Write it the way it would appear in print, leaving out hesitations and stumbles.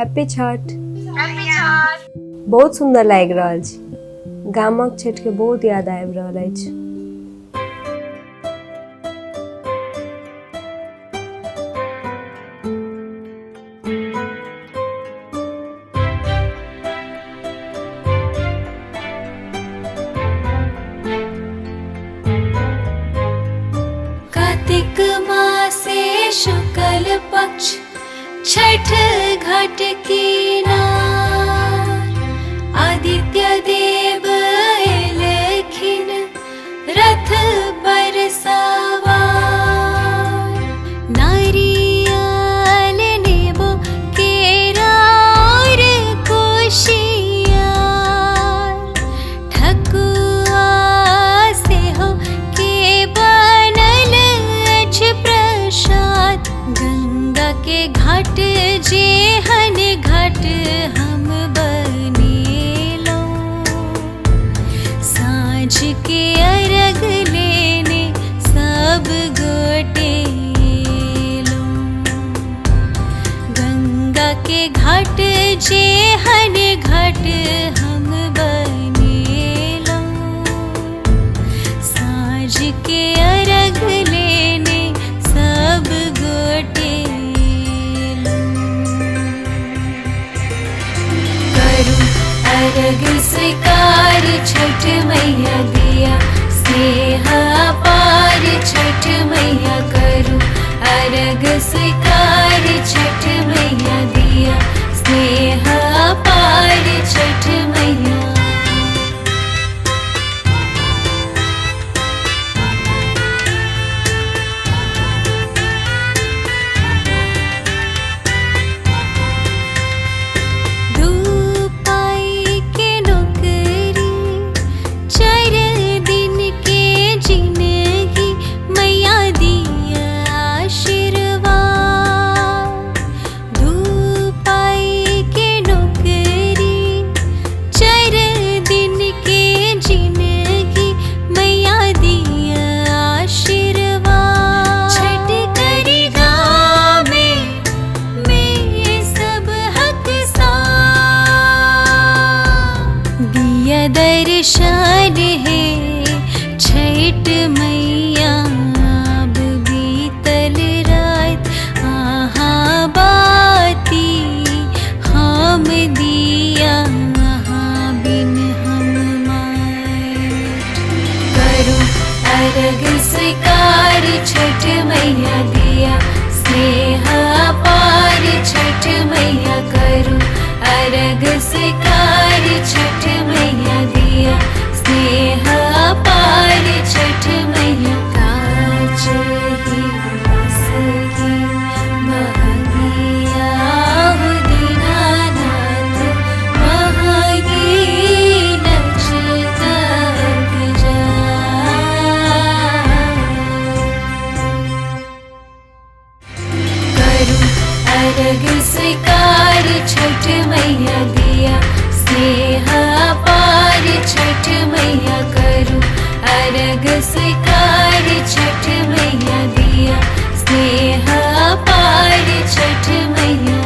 Happy Chhath. Happy Chhath. बहुत सुंदर लाग रहल छै, गामक छठ के बहुत याद आबि रहल अछि। कार्तिक मासे शुक्ल पक्ष छठ घाट किनार, आदित्य देव एलखिन रथ पर सवार। नारियल नेबो केरा और कुशियार, ठकुआ सेहो के बनल अछि प्रसाद। गंगा के घाट जेहन घाट हम बनेलौं, साँझ के अर्घ लेने सब गोटे एलौं। गंगा के घाट जेहन घाट हम बनेलौं, साँझ के अर्घ लेने सब गोटे एलौं। करूं अर्घ स्वीकार छठ मैया दिया स्नेह अपार। छठ मैया करूं अर्घ स्वीकार, छठ मैया दिया स्नेह अपार। छठ मैया धूपाई के नौकरी, 4 दिन के जिंदगी मैया दिया आशीर्वाद। धूपाई के नौकरी, 4 दिन के जिंदगी मैया दिया आशीर्वाद। छठ करी गाँव में सब हक सा दिया दर्शन है। छठ मैया अब बीतल रात, आहाँ बाती हम दिया, आहाँ बिन हम माट। करूं अर्घ स्वीकार, छठ मैया दिया स्नेह अपार। छठ मैया करूं अर्घ स्वीकार, छठ मैया दिया स्नेह अपार। छठ मैया काज ही बस की महंगिया हो दीनानाथ, महंगी नचतक जा। करूं अर्घ स्वीकार, छठ मैया दिया स्नेह अपार। छठ मैया करूं अर्घ स्वीकार, छठ मैया दिया स्नेह अपार। छठ मैया